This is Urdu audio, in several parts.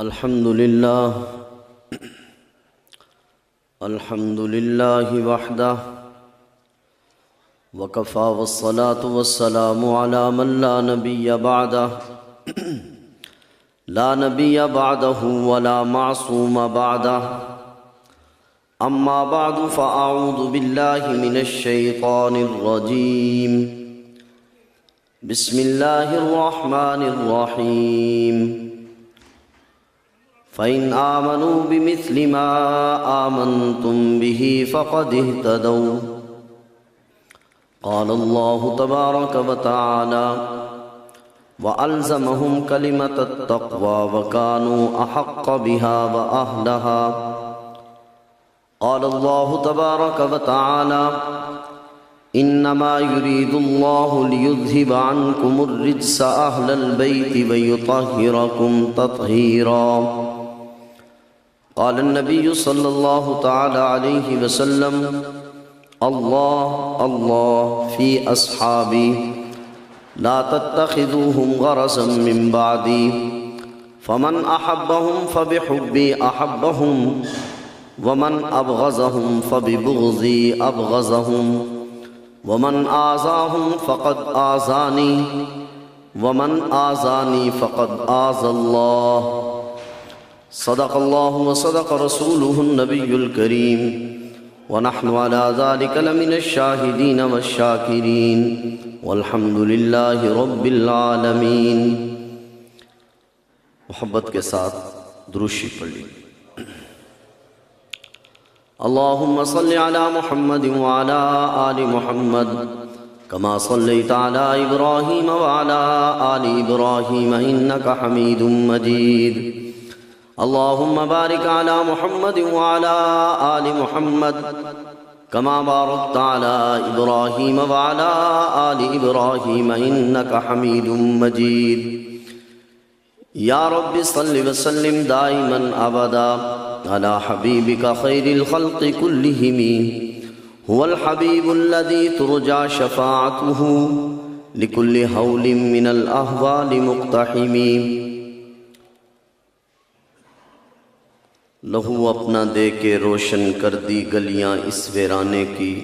الحمد لله وحده وكفى والصلاة والسلام على من لا نبي بعده ولا معصوم بعده. أما بعد فأعوذ بالله من الشيطان الرجيم. بسم الله الرحمن الرحيم. فإن آمنوا بمثل ما آمنتم به فقد اهتدوا. قال الله تبارك وتعالى وألزمهم كلمة التقوى وكانوا أحق بها وأهلها. قال الله تبارك وتعالى إنما يريد الله ليذهب عنكم الرجس أهل البيت ويطهركم تطهيرا. قال النبي صلى الله تعالى عليه وسلم الله الله في أصحابي لا تتخذوهم غرضا من بعدي فمن أحبهم فبحبي أحبهم ومن أبغضهم فببغضي أبغضهم ومن آذاهم فقد آذاني ومن آذاني فقد آذى الله. صدق الله وصدق رسوله النبي الكريم ونحن على ذلك لمن الشاهدين والشاكرين والحمد لله رب العالمين. محبت کے ساتھ درود شریف پڑھ لیجیے. اللهم صل على محمد وعلى آل محمد كما صليت على إبراهيم وعلى آل إبراهيم إنك حميد مجيد. اللهم بارك على محمد وعلى آل محمد كما باركت على إبراهيم وعلى آل إبراهيم إنك حميد مجيد. يا رب صل وسلم دائما أبدا على حبيبك خير الخلق كلهم هو الحبيب الذي ترجى شفاعته لكل هول من الأهوال مقتحم. لہو اپنا دے کے روشن کر دی گلیاں اس ویرانے کی.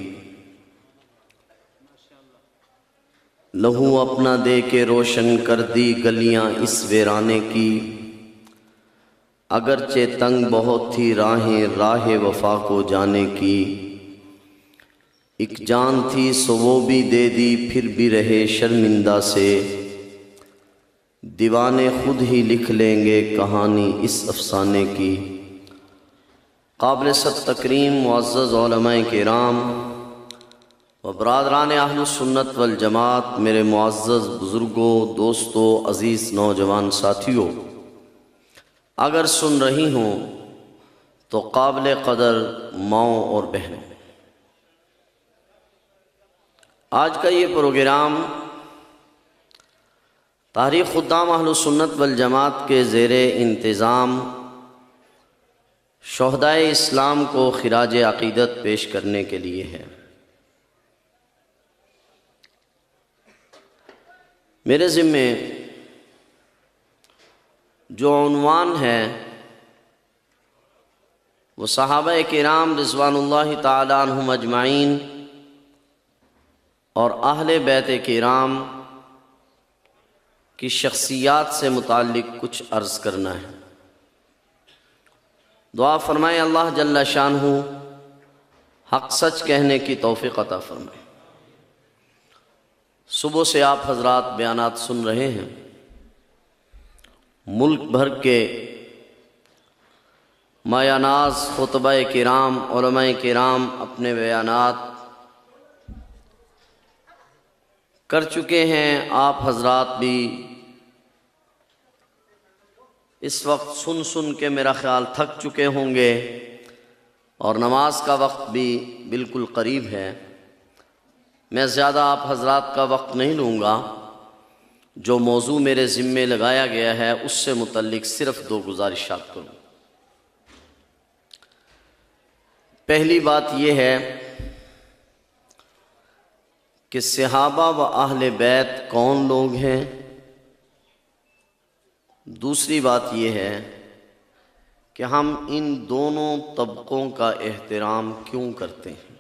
لہو اپنا دے کے روشن کر دی گلیاں اس ویرانے کی. اگرچہ تنگ بہت تھی راہیں راہ وفا کو جانے کی. ایک جان تھی سو وہ بھی دے دی پھر بھی رہے شرمندہ سے. دیوانے خود ہی لکھ لیں گے کہانی اس افسانے کی. قابل صد تکریم معزز علماء کرام و برادران اہل سنت والجماعت، میرے معزز بزرگوں، دوستوں، عزیز نوجوان ساتھیوں، اگر سن رہی ہوں تو قابل قدر ماؤں اور بہنوں، آج کا یہ پروگرام تحریک خدام اہل سنت والجماعت کے زیر انتظام شہدائے اسلام کو خراج عقیدت پیش کرنے کے لیے ہے. میرے ذمے جو عنوان ہے وہ صحابہ کرام رضوان اللہ تعالی عنہم اجمعین اور اہل بیت کرام کی شخصیات سے متعلق کچھ عرض کرنا ہے. دعا فرمائیں اللہ جل شانہ حق سچ کہنے کی توفیق عطا فرمائیں. صبح سے آپ حضرات بیانات سن رہے ہیں. ملک بھر کے مایہ ناز خطبہ کرام، علماء کرام اپنے بیانات کر چکے ہیں. آپ حضرات بھی اس وقت سن کے میرا خیال تھک چکے ہوں گے اور نماز کا وقت بھی بالکل قریب ہے. میں زیادہ آپ حضرات کا وقت نہیں لوں گا. جو موضوع میرے ذمے لگایا گیا ہے اس سے متعلق صرف 2 گزارشات کروں. پہلی بات یہ ہے کہ صحابہ و اہل بیت کون لوگ ہیں. دوسری بات یہ ہے کہ ہم ان دونوں طبقوں کا احترام کیوں کرتے ہیں۔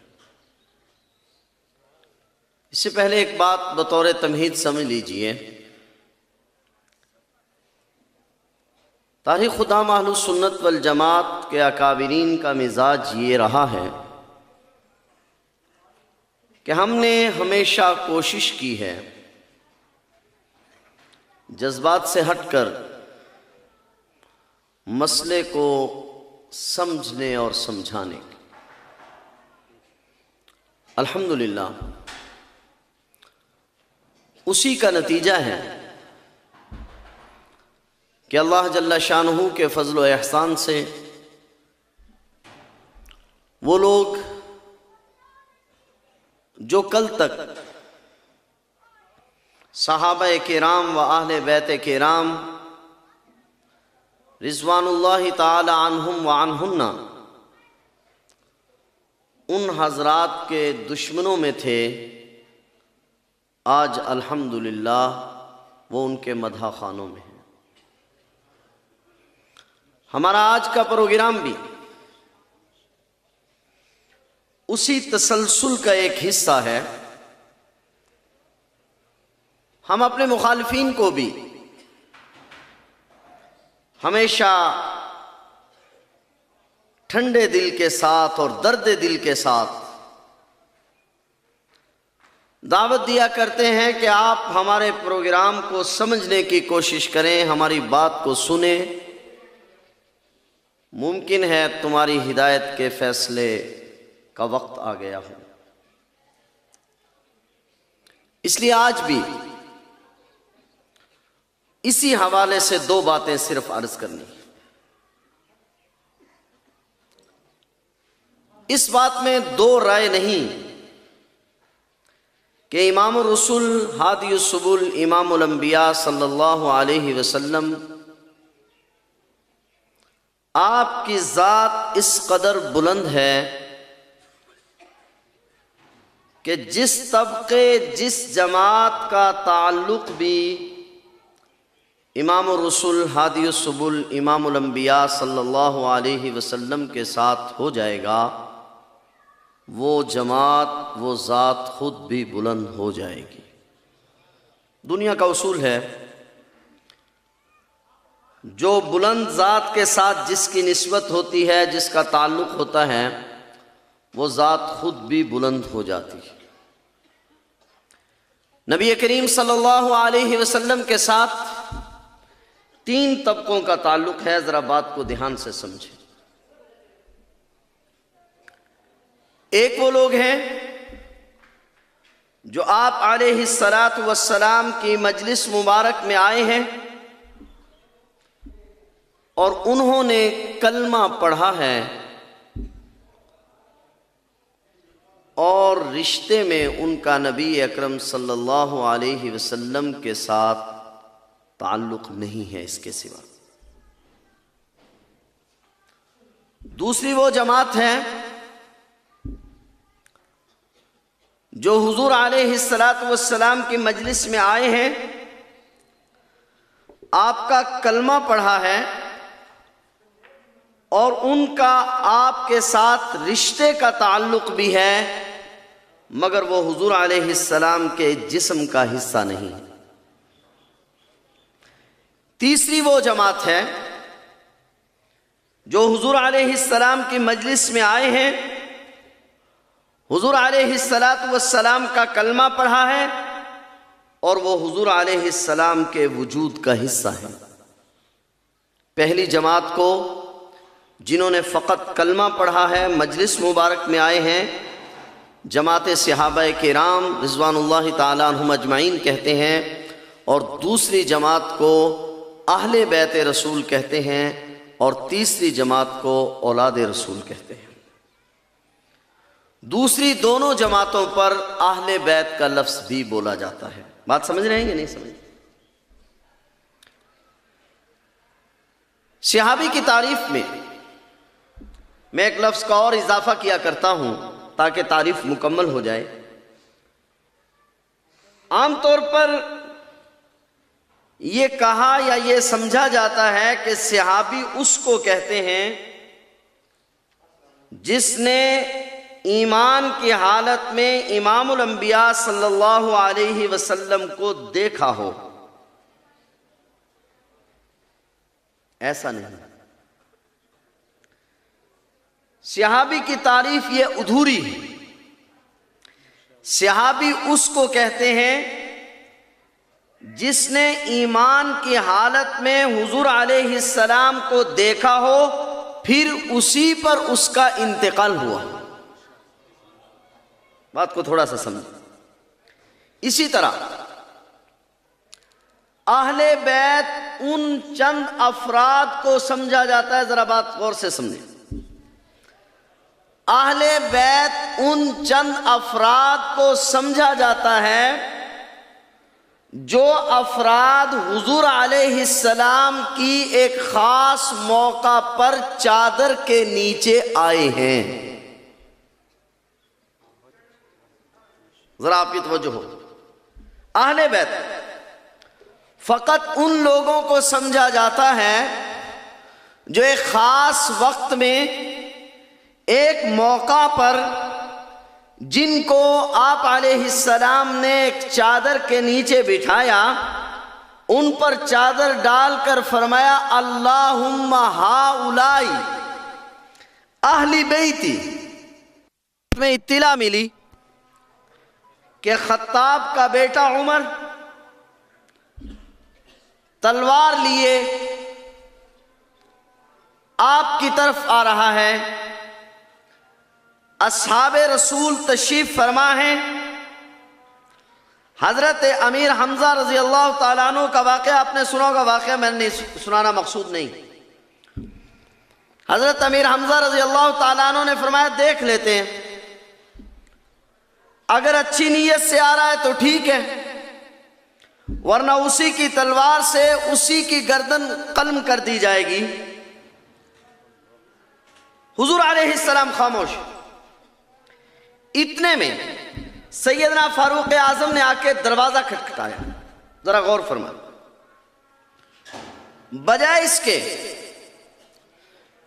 اس سے پہلے ایک بات بطور تمہید سمجھ لیجئے، تاریخ خدام اہل سنت والجماعت کے اکابرین کا مزاج یہ رہا ہے کہ ہم نے ہمیشہ کوشش کی ہے جذبات سے ہٹ کر مسئلے کو سمجھنے اور سمجھانے کی۔ الحمدللہ اسی کا نتیجہ ہے کہ اللہ جل شانہ کے فضل و احسان سے وہ لوگ جو کل تک صحابہ کرام و اہل بیت کرام رضوان اللہ تعالی عنہم و عنہن ان حضرات کے دشمنوں میں تھے، آج الحمدللہ وہ ان کے مدح خانوں میں ہیں۔ ہمارا آج کا پروگرام بھی اسی تسلسل کا ایک حصہ ہے۔ ہم اپنے مخالفین کو بھی ہمیشہ ٹھنڈے دل کے ساتھ اور درد دل کے ساتھ دعوت دیا کرتے ہیں کہ آپ ہمارے پروگرام کو سمجھنے کی کوشش کریں، ہماری بات کو سنیں، ممکن ہے تمہاری ہدایت کے فیصلے کا وقت آ گیا ہو۔ اس لیے آج بھی اسی حوالے سے دو باتیں صرف عرض کرنی ہیں۔ اس بات میں دو رائے نہیں کہ امام الرسول ہادی السبل امام الانبیاء صلی اللہ علیہ وسلم آپ کی ذات اس قدر بلند ہے کہ جس طبقے جس جماعت کا تعلق بھی امام الرسول ہادی السبل امام الانبیاء صلی اللہ علیہ وسلم کے ساتھ ہو جائے گا، وہ جماعت وہ ذات خود بھی بلند ہو جائے گی۔ دنیا کا اصول ہے جو بلند ذات کے ساتھ جس کی نسبت ہوتی ہے، جس کا تعلق ہوتا ہے، وہ ذات خود بھی بلند ہو جاتی ہے۔ نبی کریم صلی اللہ علیہ وسلم کے ساتھ تین طبقوں کا تعلق ہے، ذرا بات کو دھیان سے سمجھیں۔ ایک وہ لوگ ہیں جو آپ علیہ الصلاۃ والسلام کی مجلس مبارک میں آئے ہیں اور انہوں نے کلمہ پڑھا ہے اور رشتے میں ان کا نبی اکرم صلی اللہ علیہ وسلم کے ساتھ تعلق نہیں ہے اس کے سوا۔ دوسری وہ جماعت ہے جو حضور علیہ الصلاۃ والسلام کی مجلس میں آئے ہیں، آپ کا کلمہ پڑھا ہے اور ان کا آپ کے ساتھ رشتے کا تعلق بھی ہے، مگر وہ حضور علیہ السلام کے جسم کا حصہ نہیں۔ تیسری وہ جماعت ہے جو حضور علیہ السلام کی مجلس میں آئے ہیں، حضور علیہ السلام کا کلمہ پڑھا ہے اور وہ حضور علیہ السلام کے وجود کا حصہ ہے۔ پہلی جماعت کو جنہوں نے فقط کلمہ پڑھا ہے، مجلس مبارک میں آئے ہیں، جماعت صحابہ کرام رضوان اللہ تعالی عنہم اجمعین کہتے ہیں، اور دوسری جماعت کو اہل بیت رسول کہتے ہیں، اور تیسری جماعت کو اولاد رسول کہتے ہیں۔ دوسری دونوں جماعتوں پر اہل بیت کا لفظ بھی بولا جاتا ہے۔ بات سمجھ رہے ہیں یا نہیں سمجھ؟ صحابی کی تعریف میں میں ایک لفظ کا اور اضافہ کیا کرتا ہوں تاکہ تعریف مکمل ہو جائے۔ عام طور پر یہ کہا یا یہ سمجھا جاتا ہے کہ صحابی اس کو کہتے ہیں جس نے ایمان کی حالت میں امام الانبیاء صلی اللہ علیہ وسلم کو دیکھا ہو. ایسا نہیں. صحابی کی تعریف یہ ادھوری ہے. صحابی اس کو کہتے ہیں جس نے ایمان کی حالت میں حضور علیہ السلام کو دیکھا ہو پھر اسی پر اس کا انتقال ہوا. بات کو تھوڑا سا سمجھ. اسی طرح اہل بیت ان چند افراد کو سمجھا جاتا ہے، ذرا بات غور سے سمجھیں. اہل بیت ان چند افراد کو سمجھا جاتا ہے جو افراد حضور علیہ السلام کی ایک خاص موقع پر چادر کے نیچے آئے ہیں. ذرا آپ کی توجہ ہو. اہل بیت فقط ان لوگوں کو سمجھا جاتا ہے جو ایک خاص وقت میں ایک موقع پر جن کو آپ علیہ السلام نے ایک چادر کے نیچے بٹھایا، ان پر چادر ڈال کر فرمایا اللہم ہؤلاء اہل بیتی. میں اطلاع ملی کہ خطاب کا بیٹا عمر تلوار لیے آپ کی طرف آ رہا ہے. اصحاب رسول تشریف فرما ہیں. حضرت امیر حمزہ رضی اللہ تعالیٰ عنہ کا واقعہ آپ نے سنا ہوگا. واقعہ میں نے سنانا مقصود نہیں. حضرت امیر حمزہ رضی اللہ تعالیٰ عنہ نے فرمایا دیکھ لیتے ہیں، اگر اچھی نیت سے آ رہا ہے تو ٹھیک ہے، ورنہ اسی کی تلوار سے اسی کی گردن قلم کر دی جائے گی. حضور علیہ السلام خاموش. اتنے میں سیدنا فاروق اعظم نے آ کے دروازہ کھٹکھٹایا. ذرا غور فرما. بجائے اس کے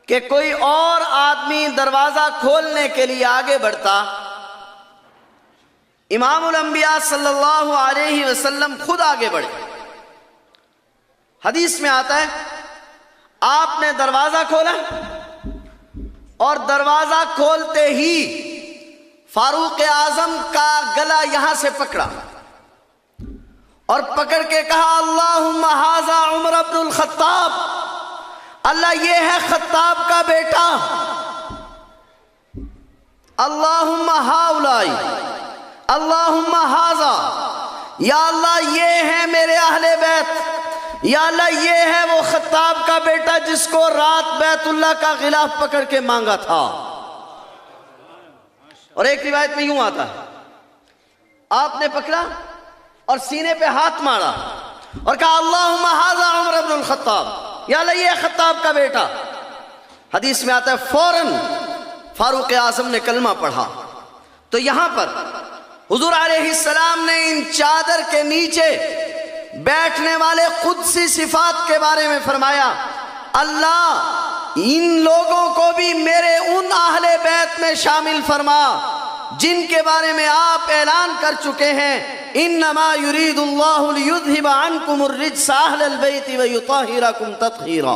کہ کوئی اور آدمی دروازہ کھولنے کے لیے آگے بڑھتا، امام الانبیاء صلی اللہ علیہ وسلم خود آگے بڑھے. حدیث میں آتا ہے آپ نے دروازہ کھولا اور دروازہ کھولتے ہی فاروق اعظم کا گلا یہاں سے پکڑا اور پکڑ کے کہا اللہم ھذا عمر بن الخطاب. اللہ یہ ہے خطاب کا بیٹا. اللہم ہؤلاء اللہم ھذا، یا اللہ یہ ہے میرے اہل بیت، یا اللہ یہ ہے وہ خطاب کا بیٹا جس کو رات بیت اللہ کا غلاف پکڑ کے مانگا تھا. اور ایک روایت میں یوں آتا ہے آپ نے پکڑا اور سینے پہ ہاتھ مارا اور کہا اللہم ھذا عمر بن الخطاب، یا اللہ یہ خطاب کا بیٹا. حدیث میں آتا ہے فوراً فاروق اعظم نے کلمہ پڑھا. تو یہاں پر حضور علیہ السلام نے ان چادر کے نیچے بیٹھنے والے قدسی صفات کے بارے میں فرمایا اللہ ان لوگوں کو بھی میرے ان اہل بیت میں شامل فرما جن کے بارے میں آپ اعلان کر چکے ہیں انما یرید اللہ لیذھب عنکم الرجس اہل البیت ویطہرکم تطہیرا.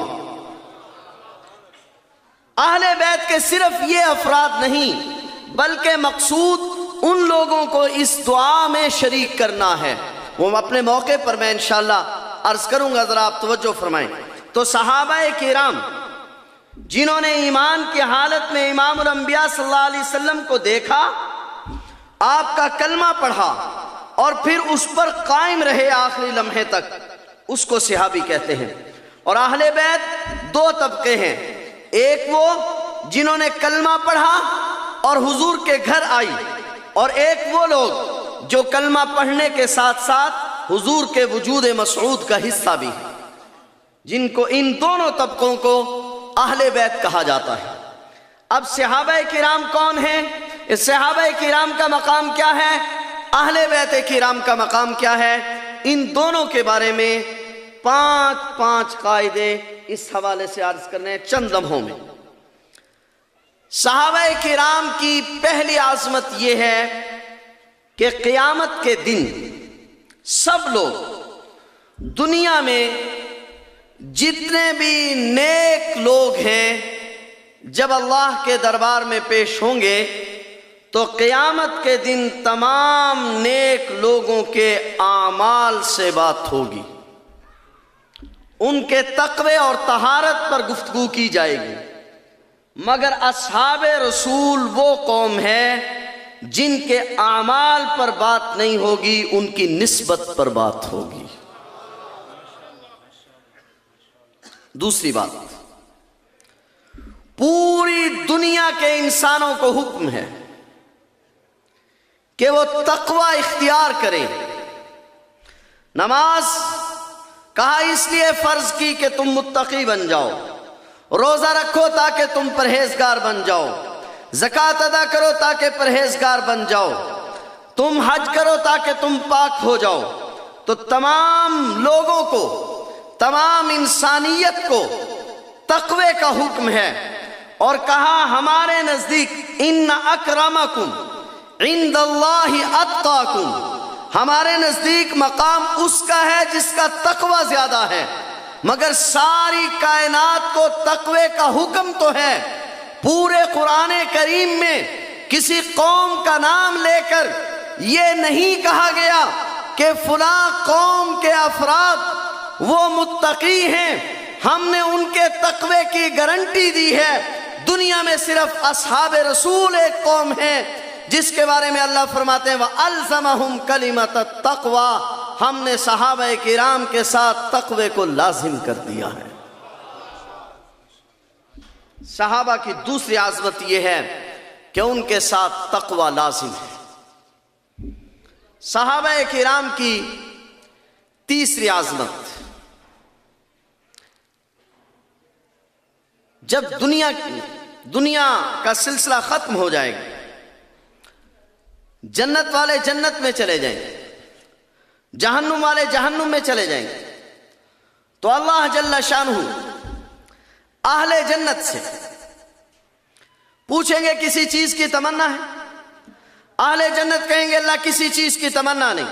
اہل بیت کے صرف یہ افراد نہیں بلکہ مقصود ان لوگوں کو اس دعا میں شریک کرنا ہے. وہ اپنے موقع پر میں انشاءاللہ عرض کروں گا، ذرا آپ توجہ فرمائیں. تو صحابہ کرام جنہوں نے ایمان کی حالت میں امام الانبیاء صلی اللہ علیہ وسلم کو دیکھا، آپ کا کلمہ پڑھا اور پھر اس پر قائم رہے آخری لمحے تک، اس کو صحابی کہتے ہیں. اور اہل بیت دو طبقے ہیں، ایک وہ جنہوں نے کلمہ پڑھا اور حضور کے گھر آئی، اور ایک وہ لوگ جو کلمہ پڑھنے کے ساتھ ساتھ حضور کے وجود مسعود کا حصہ بھی ہیں، جن کو ان دونوں طبقوں کو اہل بیت کہا جاتا ہے. اب صحابہ کرام کون ہیں؟ اس صحابہ کرام کا مقام کیا ہے؟ اہل بیت کرام کا مقام کیا ہے؟ ان دونوں کے بارے میں 5 قاعدے اس حوالے سے عرض کرنے ہیں چند لمحوں میں۔ صحابہ کرام کی پہلی عظمت یہ ہے کہ قیامت کے دن سب لوگ دنیا میں جتنے بھی نیک لوگ ہیں جب اللہ کے دربار میں پیش ہوں گے تو قیامت کے دن تمام نیک لوگوں کے اعمال سے بات ہوگی، ان کے تقوی اور طہارت پر گفتگو کی جائے گی، مگر اصحاب رسول وہ قوم ہے جن کے اعمال پر بات نہیں ہوگی، ان کی نسبت پر بات ہوگی۔ دوسری بات، پوری دنیا کے انسانوں کو حکم ہے کہ وہ تقوی اختیار کریں۔ نماز کہا اس لیے فرض کی کہ تم متقی بن جاؤ، روزہ رکھو تاکہ تم پرہیزگار بن جاؤ، زکوٰۃ ادا کرو تاکہ پرہیزگار بن جاؤ، تم حج کرو تاکہ تم پاک ہو جاؤ۔ تو تمام لوگوں کو، تمام انسانیت کو تقوی کا حکم ہے، اور کہا ہمارے نزدیک ان اکرمکم عند اللہ اتقاکم، ہمارے نزدیک مقام اس کا ہے جس کا تقوی زیادہ ہے، مگر ساری کائنات کو تقوی کا حکم تو ہے۔ پورے قرآن کریم میں کسی قوم کا نام لے کر یہ نہیں کہا گیا کہ فلاں قوم کے افراد وہ متقی ہیں، ہم نے ان کے تقوی کی گارنٹی دی ہے۔ دنیا میں صرف اصحاب رسول ایک قوم ہے جس کے بارے میں اللہ فرماتے ہیں وَأَلْزَمَهُمْ كَلِمَةَ التَّقْوَى، ہم نے صحابہ کرام کے ساتھ تقوی کو لازم کر دیا ہے۔ صحابہ کی دوسری عظمت یہ ہے کہ ان کے ساتھ تقوی لازم ہے۔ صحابہ کرام کی تیسری عظمت، جب دنیا کا سلسلہ ختم ہو جائے گا، جنت والے جنت میں چلے جائیں گے، جہنم والے جہنم میں چلے جائیں گے، تو اللہ جل شانہ اہل جنت سے پوچھیں گے کسی چیز کی تمنا ہے؟ اہل جنت کہیں گے اللہ کسی چیز کی تمنا نہیں۔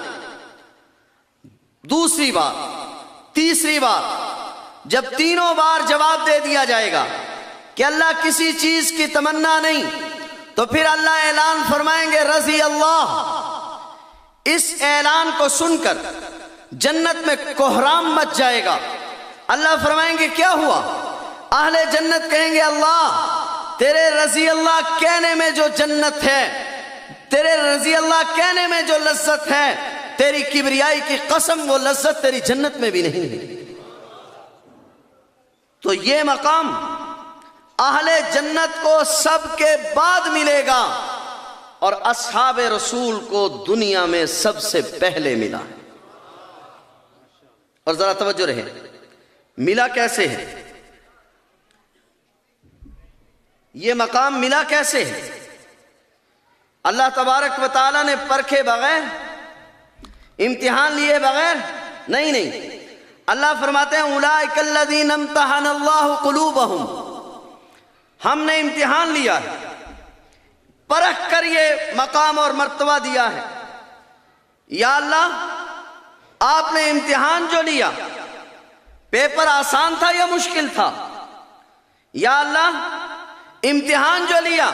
دوسری بار، تیسری بار، جب تینوں بار جواب دے دیا جائے گا کہ اللہ کسی چیز کی تمنا نہیں، تو پھر اللہ اعلان فرمائیں گے رضی اللہ۔ اس اعلان کو سن کر جنت میں کوہرام مچ جائے گا۔ اللہ فرمائیں گے کیا ہوا؟ اہل جنت کہیں گے اللہ تیرے رضی اللہ کہنے میں جو جنت ہے، تیرے رضی اللہ کہنے میں جو لذت ہے، تیری کبریائی کی قسم وہ لذت تیری جنت میں بھی نہیں ہے۔ تو یہ مقام اہل جنت کو سب کے بعد ملے گا، اور اصحاب رسول کو دنیا میں سب سے پہلے ملا ہے۔ اور ذرا توجہ رہے، ملا کیسے ہے؟ یہ مقام ملا کیسے ہے؟ اللہ تبارک و تعالیٰ نے پرکھے بغیر، امتحان لیے بغیر نہیں۔ اللہ فرماتے ہیں اولئک الذین امتحن اللہ قلوبہم، ہم نے امتحان لیا ہے، پرکھ کر یہ مقام اور مرتبہ دیا ہے۔ یا اللہ آپ نے امتحان جو لیا، پیپر آسان تھا یا مشکل تھا؟ یا اللہ امتحان جو لیا،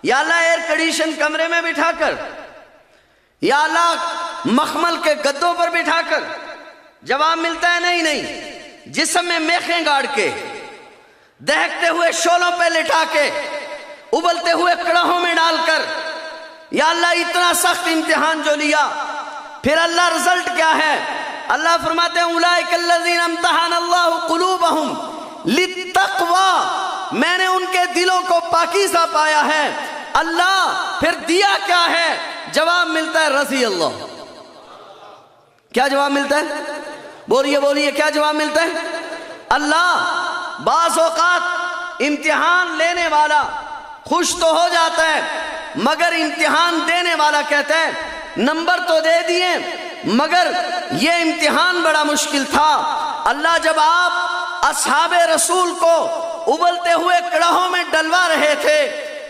یا اللہ ایئر کنڈیشن کمرے میں بٹھا کر، یا اللہ مخمل کے گدوں پر بٹھا کر، جواب ملتا ہے نہیں۔ جسم میں میخیں گاڑ کے، دہکتے ہوئے شعلوں پہ لٹا کے، ابلتے ہوئے کڑاہوں میں ڈال کر، یا اللہ اتنا سخت امتحان جو لیا، پھر اللہ رزلٹ کیا ہے؟ اللہ فرماتے ہیں اولئک الذین امتحن اللہ قلوبہم للتقوی، میں نے ان کے دلوں کو پاکیزہ پایا ہے۔ اللہ پھر دیا کیا ہے؟ جواب ملتا ہے رضی اللہ۔ کیا جواب ملتا ہے؟ بولیے کیا جواب ملتا ہے؟ اللہ بعض اوقات امتحان لینے والا خوش تو ہو جاتا ہے، مگر امتحان دینے والا کہتا ہے نمبر تو دے دیے مگر یہ امتحان بڑا مشکل تھا، اللہ جب آپ اصحاب رسول کو ابلتے ہوئے کڑاہوں میں ڈلوا رہے تھے،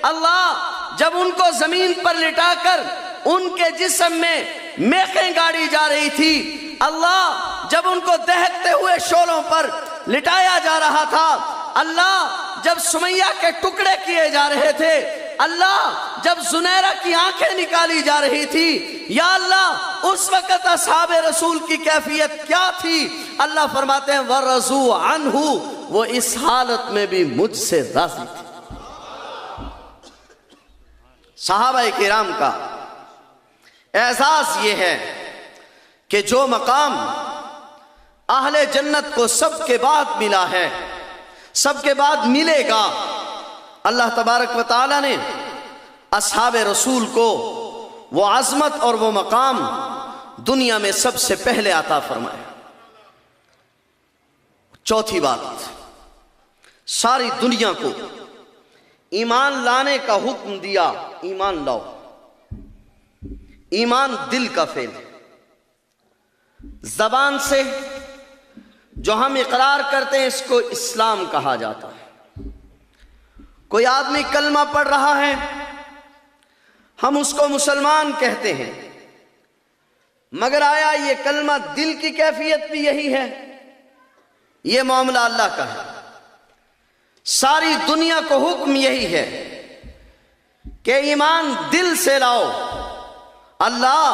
اللہ جب ان کو زمین پر لٹا کر ان کے جسم میں میخیں گاڑی جا رہی تھی، اللہ جب ان کو دہکتے ہوئے شعلوں پر لٹایا جا رہا تھا، اللہ جب سمیہ کے ٹکڑے کیے جا رہے تھے، اللہ جب زنیرہ کی آنکھیں نکالی جا رہی تھی، یا اللہ اس وقت اصحاب رسول کی کیفیت کیا تھی؟ اللہ فرماتے ہیں وَرَضُوا عَنْهُ، وہ اس حالت میں بھی مجھ سے راضی تھے۔ صحابہ کرام کا اعزاز یہ ہے کہ جو مقام اہل جنت کو سب کے بعد ملا ہے، سب کے بعد ملے گا، اللہ تبارک و تعالی نے اصحاب رسول کو وہ عظمت اور وہ مقام دنیا میں سب سے پہلے عطا فرمایا۔ چوتھی بات، ساری دنیا کو ایمان لانے کا حکم دیا۔ ایمان لاؤ۔ ایمان دل کا فعل ہے، زبان سے جو ہم اقرار کرتے ہیں اس کو اسلام کہا جاتا ہے۔ کوئی آدمی کلمہ پڑھ رہا ہے، ہم اس کو مسلمان کہتے ہیں، مگر آیا یہ کلمہ دل کی کیفیت بھی یہی ہے؟ یہ معاملہ اللہ کا ہے۔ ساری دنیا کو حکم یہی ہے کہ ایمان دل سے لاؤ اللہ،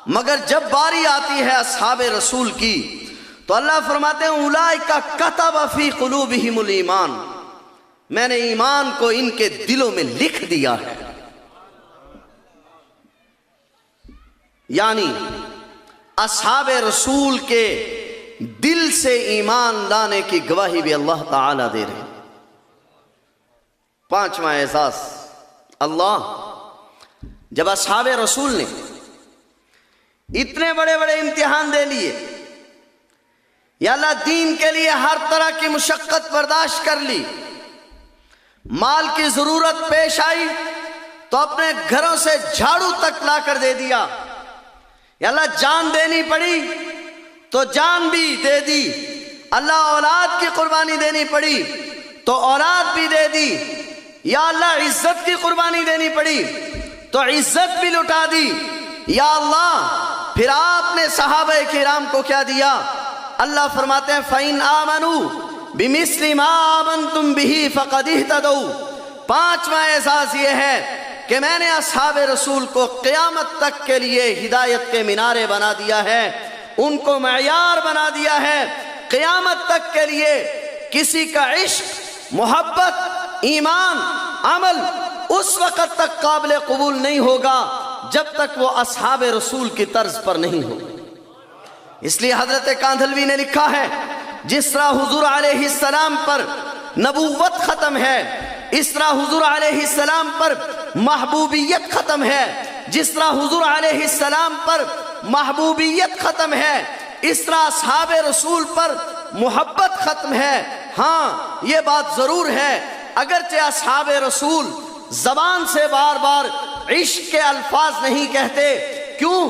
مگر جب باری آتی ہے اصحاب رسول کی تو اللہ فرماتے ہیں اولئک کتب فی قلوبہم الایمان، میں نے ایمان کو ان کے دلوں میں لکھ دیا ہے۔ یعنی اصحاب رسول کے دل سے ایمان لانے کی گواہی بھی اللہ تعالیٰ دے رہے ہیں۔ پانچواں اعزاز، اللہ جب اصحاب رسول نے اتنے بڑے بڑے امتحان دے لیے، یا اللہ دین کے لیے ہر طرح کی مشقت برداشت کر لی، مال کی ضرورت پیش آئی تو اپنے گھروں سے جھاڑو تک لا کر دے دیا، یا اللہ جان دینی پڑی تو جان بھی دے دی، اللہ اولاد کی قربانی دینی پڑی تو اولاد بھی دے دی، یا اللہ عزت کی قربانی دینی پڑی تو عزت بھی لٹا دی، یا اللہ پھر آپ نے صحابہ کرام کو کیا دیا؟ اللہ فرماتے ہیں فَإِنْ آمَنُوا بِمِثْلِ مَا آمَنْتُمْ بِهِ فَقَدْ اهْتَدَوْا۔ پانچواں اعزاز یہ ہے کہ میں نے اصحاب رسول کو قیامت تک کے لیے ہدایت کے مینارے بنا دیا ہے، ان کو معیار بنا دیا ہے۔ قیامت تک کے لیے کسی کا عشق، محبت، ایمان، عمل اس وقت تک قابل قبول نہیں ہوگا جب تک وہ اصحاب رسول کی طرز پر نہیں ہو۔ اس لیے حضرت کاندھلوی نے لکھا ہے جس طرح حضور علیہ السلام پر نبوت ختم ہے، اس طرح حضور علیہ السلام پر محبوبیت ختم ہے، جس طرح حضور علیہ السلام پر محبوبیت ختم ہے، اس طرح اصحاب رسول پر محبت ختم ہے۔ ہاں یہ بات ضرور ہے، اگرچہ اصحاب رسول زبان سے بار بار عشق کے الفاظ نہیں کہتے، کیوں؟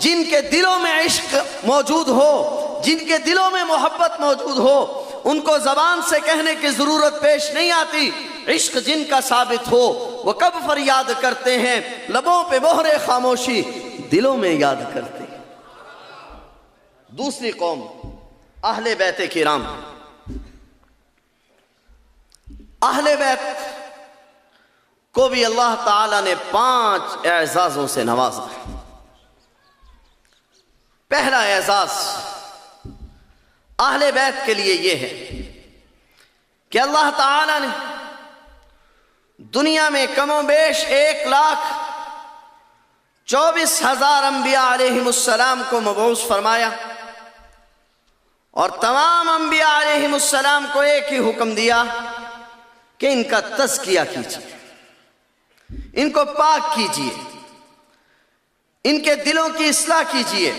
جن کے دلوں میں عشق موجود ہو، جن کے دلوں میں محبت موجود ہو، ان کو زبان سے کہنے کی ضرورت پیش نہیں آتی۔ عشق جن کا ثابت ہو وہ کب فریاد کرتے ہیں، لبوں پہ مہر خاموشی، دلوں میں یاد کرتے ہیں۔ دوسری قوم اہل بیت کرام، اہل بیت کو بھی اللہ تعالیٰ نے 5 اعزازوں سے نوازا ہے۔ پہلا اعزاز اہل بیت کے لیے یہ ہے کہ اللہ تعالیٰ نے دنیا میں کم و بیش 1,24,000 انبیاء علیہم السلام کو مبعوث فرمایا، اور تمام انبیاء علیہم السلام کو ایک ہی حکم دیا کہ ان کا تزکیہ کیجیے، ان کو پاک کیجیے، ان کے دلوں کی اصلاح کیجیے۔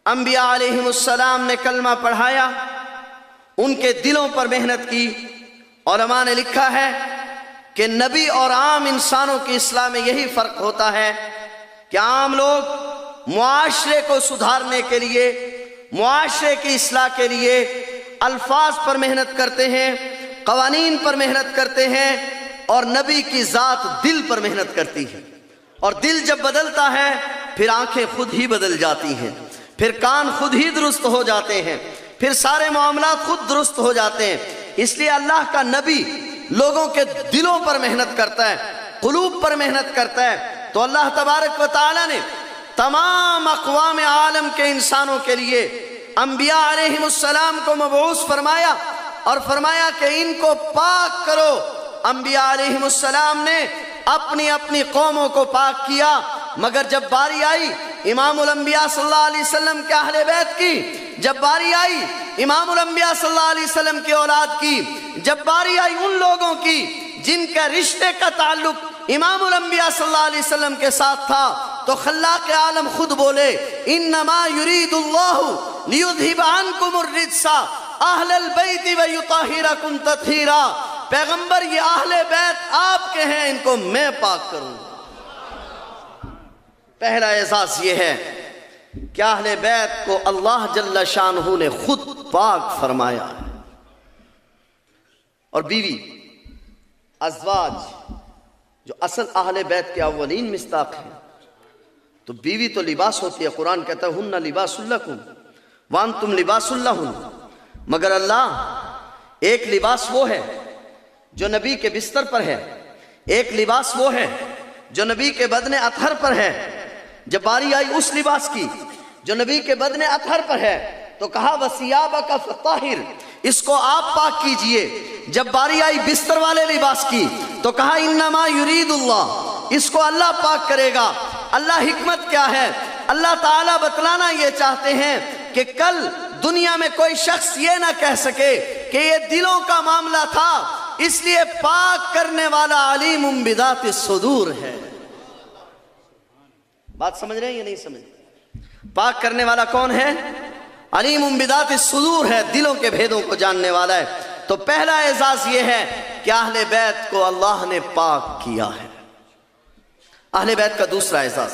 انبیاء علیہم السلام نے کلمہ پڑھایا، ان کے دلوں پر محنت کی۔ علماء نے لکھا ہے کہ نبی اور عام انسانوں کی اصلاح میں یہی فرق ہوتا ہے کہ عام لوگ معاشرے کو سدھارنے کے لیے، معاشرے کی اصلاح کے لیے الفاظ پر محنت کرتے ہیں، قوانین پر محنت کرتے ہیں، اور نبی کی ذات دل پر محنت کرتی ہے۔ اور دل جب بدلتا ہے پھر آنکھیں خود ہی بدل جاتی ہیں، پھر کان خود ہی درست ہو جاتے ہیں، پھر سارے معاملات خود درست ہو جاتے ہیں۔ اس لیے اللہ کا نبی لوگوں کے دلوں پر محنت کرتا ہے، قلوب پر محنت کرتا ہے۔ تو اللہ تبارک و تعالیٰ نے تمام اقوام عالم کے انسانوں کے لیے انبیاء علیہم السلام کو مبعوث فرمایا اور فرمایا کہ ان کو پاک کرو۔ انبیاء علیہم السلام نے اپنی اپنی قوموں کو پاک کیا، مگر جب باری آئی امام الانبیاء صلی اللہ علیہ وسلم کے اہل بیت کی، جب باری آئی امام الانبیاء صلی اللہ علیہ وسلم کی اولاد کی، جب باری آئی ان لوگوں کی جن کا رشتے کا تعلق امام الانبیاء صلی اللہ علیہ وسلم کے ساتھ تھا، تو خلاق عالم خود بولے انما یرید اللہ لیذھب عنکم الرجس اہل البیت ویطہرکم تطہیرا۔ پیغمبر یہ اہل بیت آپ کے ہیں، ان کو میں پاک کروں۔ پہلا اعزاز یہ ہے کہ اہل بیت کو اللہ جل شانہ نے خود پاک فرمایا ہے۔ اور بیوی ازواج جو اصل اہل بیت کے اولین مصداق ہیں، تو بیوی تو لباس ہوتی ہے، قرآن کہتا ہے ہن لباس لکم وانتم لباس لہن۔ مگر اللہ ایک لباس وہ ہے جو نبی کے بستر پر ہے، ایک لباس وہ ہے جو نبی کے بدن اطہر پر ہے۔ جب باری آئی اس لباس کی جو نبی کے بدن اطہر پر ہے تو کہا وَثِيَابَكَ فَطَّهِرْ، اس کو آپ پاک کیجئے۔ جب باری آئی بستر والے لباس کی تو کہا انما یرید اللہ، اس کو اللہ پاک کرے گا۔ اللہ حکمت کیا ہے؟ اللہ تعالیٰ بتلانا یہ چاہتے ہیں کہ کل دنیا میں کوئی شخص یہ نہ کہہ سکے کہ یہ دلوں کا معاملہ تھا، اس لیے پاک کرنے والا علیم بذات الصدور ہے۔ بات سمجھ رہے ہیں یا نہیں سمجھ رہے؟ پاک کرنے والا کون ہے؟ علیم بذات الصدور ہے، دلوں کے بھیدوں کو جاننے والا ہے۔ تو پہلا اعزاز یہ ہے کہ اہل بیت کو اللہ نے پاک کیا ہے۔ اہل بیت کا دوسرا اعزاز،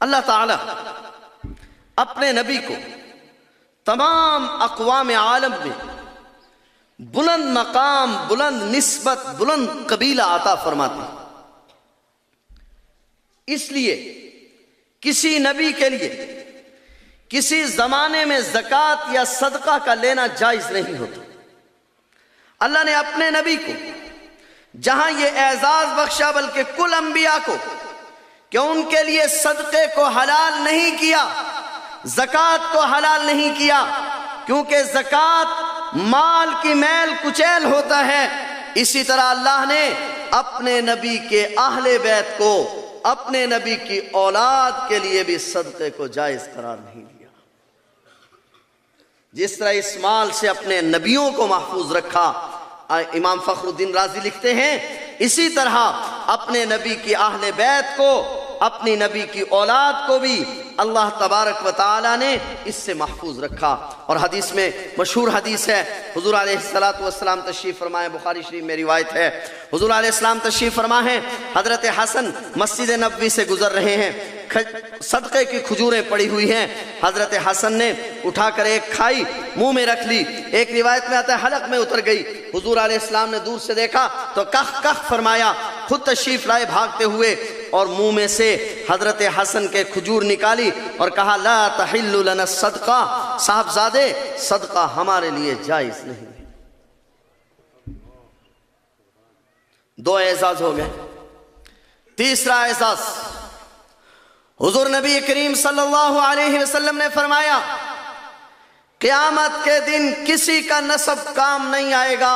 اللہ تعالی اپنے نبی کو تمام اقوام عالم میں بلند مقام، بلند نسبت، بلند قبیلہ عطا فرماتے ہیں۔ اس لیے کسی نبی کے لیے کسی زمانے میں زکوٰۃ یا صدقہ کا لینا جائز نہیں ہوتا۔ اللہ نے اپنے نبی کو جہاں یہ اعزاز بخشا، بلکہ کل انبیاء کو، کہ ان کے لیے صدقے کو حلال نہیں کیا، زکوٰۃ کو حلال نہیں کیا، کیونکہ زکوٰۃ مال کی میل کچیل ہوتا ہے۔ اسی طرح اللہ نے اپنے نبی کے اہل بیت کو، اپنے نبی کی اولاد کے لیے بھی صدقے کو جائز قرار نہیں دیا۔ جس طرح اس مال سے اپنے نبیوں کو محفوظ رکھا، امام فخر الدین رازی لکھتے ہیں، اسی طرح اپنے نبی کی اہل بیت کو، اپنی نبی کی اولاد کو بھی اللہ تبارک و تعالی نے اس سے محفوظ رکھا۔ اور حدیث میں مشہور حدیث ہے، حضور علیہ السلام تشریف فرمائے، بخاری شریف میں روایت ہے، حضور علیہ السلام تشریف فرما ہے، حضرت حسن مسجد نبوی سے گزر رہے ہیں، صدقے کی کھجوریں پڑی ہوئی ہیں، حضرت حسن نے اٹھا کر ایک کھائی، منہ میں رکھ لی، ایک روایت میں آتا ہے حلق میں اتر گئی۔ حضور علیہ السلام نے دور سے دیکھا تو کخ کخ فرمایا، خود تشریف لائے بھاگتے ہوئے، اور منہ میں سے حضرت حسن کے کھجور نکالی اور کہا لا تحل لنا الصدقہ، صاحبزادے صدقہ ہمارے لیے جائز نہیں۔ دو اعزاز ہو گئے۔ تیسرا اعزاز، حضور نبی کریم صلی اللہ علیہ وسلم نے فرمایا قیامت کے دن کسی کا نسب کام نہیں آئے گا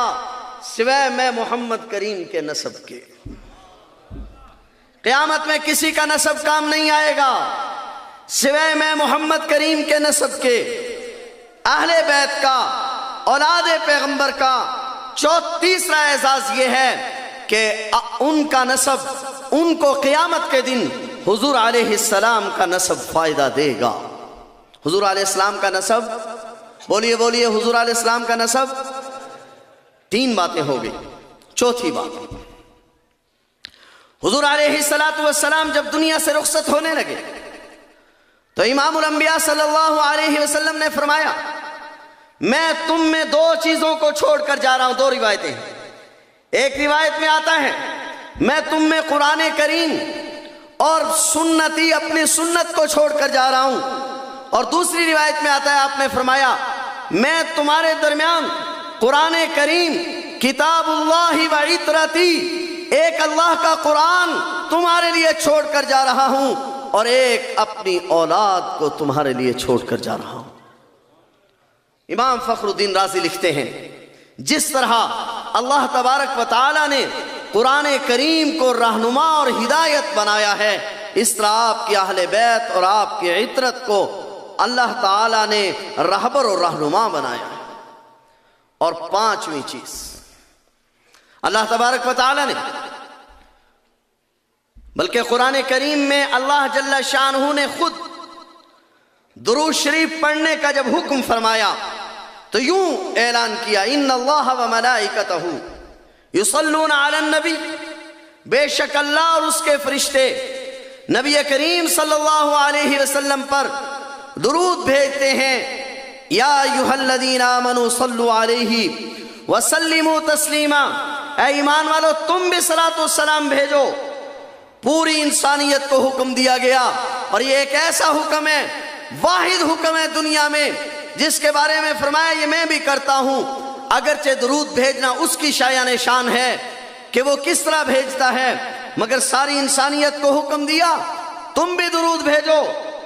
سوائے میں محمد کریم کے نسب کے۔ قیامت میں کسی کا نسب کام نہیں آئے گا سوائے میں محمد کریم کے نسب کے، اہل بیت کا، اولاد پیغمبر کا۔ تیسرا اعزاز یہ ہے کہ ان کا نسب ان کو قیامت کے دن حضور علیہ السلام کا نسب فائدہ دے گا۔ حضور علیہ السلام کا نسب، بولیے بولیے، حضور علیہ السلام کا نسب۔ تین باتیں ہو گئی۔ چوتھی بات، حضور علیہ السلام جب دنیا سے رخصت ہونے لگے تو امام الانبیاء صلی اللہ علیہ وسلم نے فرمایا میں تم میں دو چیزوں کو چھوڑ کر جا رہا ہوں. دو روایتیں ہیں. ایک روایت میں آتا ہے میں تم میں قرآن کریم اور سنتی اپنی سنت کو چھوڑ کر جا رہا ہوں. اور دوسری روایت میں آتا ہے آپ نے فرمایا میں تمہارے درمیان قرآن کریم کتاب اللہ و عطرتی ایک اللہ کا قرآن تمہارے لیے چھوڑ کر جا رہا ہوں اور ایک اپنی اولاد کو تمہارے لیے چھوڑ کر جا رہا ہوں. امام فخر الدین رازی لکھتے ہیں جس طرح اللہ تبارک و تعالی نے قرآن کریم کو رہنما اور ہدایت بنایا ہے اس طرح آپ کی اہل بیت اور آپ کی عطرت کو اللہ تعالی نے رہبر اور رہنما بنایا ہے. اور پانچویں چیز اللہ تبارک و تعالی نے بلکہ قرآن کریم میں اللہ جل شانہ نے خود درود شریف پڑھنے کا جب حکم فرمایا تو یوں اعلان کیا ان اللہ و ملائکتہ یصلون علی النبی، بے شک اللہ اور اس کے فرشتے نبی کریم صلی اللہ علیہ وسلم پر درود بھیجتے ہیں. یا ایھا الذین آمنوا صلوا علیہ وسلموا تسلیما، اے ایمان والو تم بھی صلاۃ والسلام بھیجو. پوری انسانیت کو حکم دیا گیا اور یہ ایک ایسا حکم ہے واحد حکم ہے دنیا میں جس کے بارے میں فرمایا یہ میں بھی کرتا ہوں. اگرچہ درود بھیجنا اس کی شایان شان ہے کہ وہ کس طرح بھیجتا ہے مگر ساری انسانیت کو حکم دیا تم بھی درود بھیجو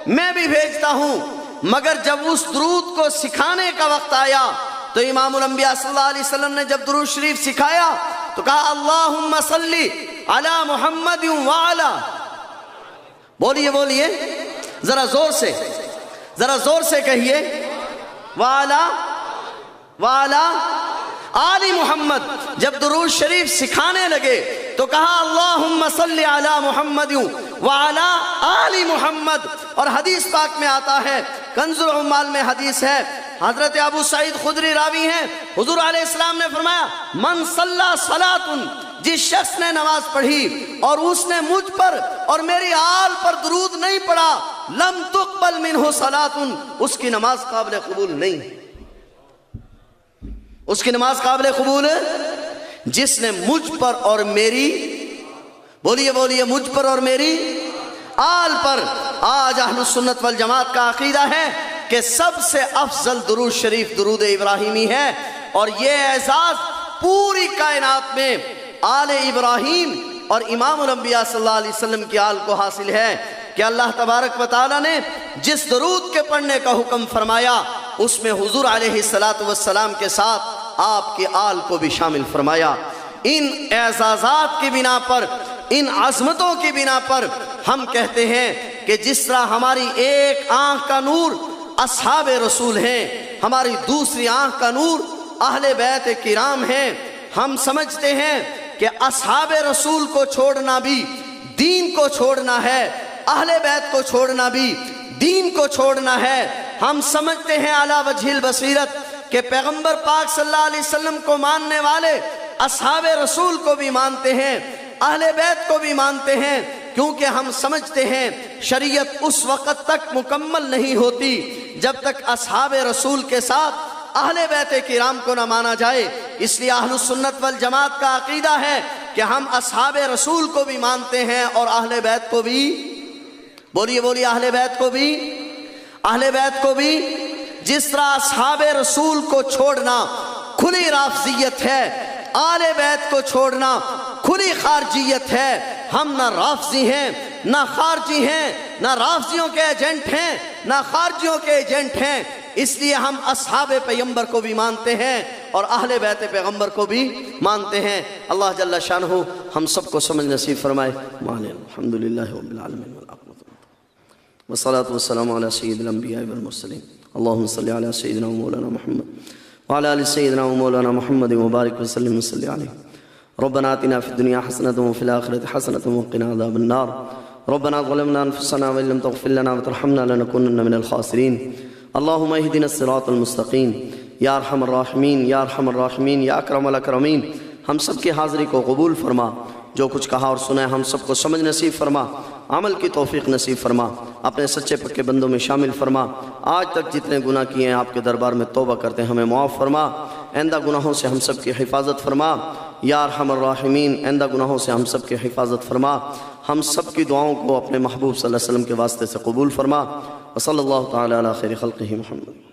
میں بھی بھیجتا ہوں. مگر جب اس درود کو سکھانے کا وقت آیا تو امام الانبیاء صلی اللہ علیہ وسلم نے جب درود شریف سکھایا تو کہا اللہم صلی علی محمد وعلا، بولیے بولیے ذرا زور سے کہیے وعلا آل محمد. جب درود شریف سکھانے لگے تو کہا اللہم صلی علی محمد وعلا آل محمد. اور حدیث پاک میں آتا ہے کنز العمال میں حدیث ہے حضرت ابو سعید خدری راوی ہیں حضور علیہ السلام نے فرمایا من صلی صلاۃ، جس شخص نے نماز پڑھی اور اس نے مجھ پر اور میری آل پر درود نہیں پڑھا لم تقبل منہ صلاۃ، اس کی نماز قابل قبول نہیں. اس کی نماز قابل قبول جس نے مجھ پر اور میری، بولیے مجھ پر اور میری آل پر. آج اہل سنت والجماعت کا عقیدہ ہے کہ سب سے افضل درود شریف درود ابراہیمی ہے اور یہ اعزاز پوری کائنات میں آل ابراہیم اور امام الانبیاء صلی اللہ علیہ وسلم کی آل کو حاصل ہے کہ اللہ تبارک و تعالی نے جس درود کے پڑھنے کا حکم فرمایا اس میں حضور علیہ السلام کے ساتھ آپ کی آل کو بھی شامل فرمایا. ان اعزازات کی بنا پر، ان عظمتوں کی بنا پر ہم کہتے ہیں کہ جس طرح ہماری ایک آنکھ کا نور اصحاب رسول ہیں، ہماری دوسری آنکھ کا نور اہل بیت کرام ہیں، ہم سمجھتے ہیں کہ اصحاب رسول کو چھوڑنا بھی دین کو چھوڑنا ہے، اہل بیت کو چھوڑنا بھی دین کو چھوڑنا ہے. ہم سمجھتے ہیں علی وجہ البصیرت کہ پیغمبر پاک صلی اللہ علیہ وسلم کو ماننے والے اصحاب رسول کو بھی مانتے ہیں، اہل بیت کو بھی مانتے ہیں، کیونکہ ہم سمجھتے ہیں شریعت اس وقت تک مکمل نہیں ہوتی جب تک اصحاب رسول کے ساتھ اہل بیت کرام کو نہ مانا جائے. اس لیے اہل سنت والجماعت کا عقیدہ ہے کہ ہم اصحاب رسول کو بھی مانتے ہیں اور اہل بیت کو بھی، بولیے اہل بیت کو بھی. جس طرح اصحاب رسول کو چھوڑنا کھلی رافضیت ہے، آل بیت کو چھوڑنا کھلی خارجیت ہے. ہم نہ رافضی ہیں نہ خارجی ہیں، نہ رافضیوں کے ایجنٹ ہیں نہ خارجیوں کے ایجنٹ ہیں. اس لیے ہم اصحاب پیغمبر کو بھی مانتے ہیں اور اہل بیت پیغمبر کو بھی مانتے ہیں. اللہ جل شانہ ہم سب کو سمجھ نصیب فرمائے. الحمدللہ رب العالمین والصلاة والسلام علی سید الانبیاء والمرسلین. اللہم صلی علی سیدنا و مولانا محمد وعلی آل سیدنا و مولانا محمد وبارک وسلم وصلی علیہ. ربنا آتنا فی الدنیا حسنة وفی الآخرة حسنة وقنا عذاب النار. ربنا ظلمنا انفسنا وإن لم تغفر لنا وترحمنا لنكونن من الخاسرین. اللہم اہدنا الصراط المستقیم. یا ارحم الراحمین یا ارحم الراحمین یا اکرم الاکرمین. ہم سب کی حاضری کو قبول فرما، جو کچھ کہا اور سنا ہم سب کو سمجھ نصیب فرما. عمل کی توفیق نصیب فرما، اپنے سچے پکے بندوں میں شامل فرما۔ آج تک جتنے گناہ کیے ہیں آپ کے دربار میں توبہ کرتے ہیں، ہمیں معاف فرما، آئندہ گناہوں سے ہم سب کی حفاظت فرما یا ارحم الراحمین، آئندہ گناہوں سے ہم سب کی حفاظت فرما، ہم سب کی دعاؤں کو اپنے محبوب صلی اللہ علیہ وسلم کے واسطے سے قبول فرما۔ وصلی اللہ تعالی علی خیر خلقہ محمد۔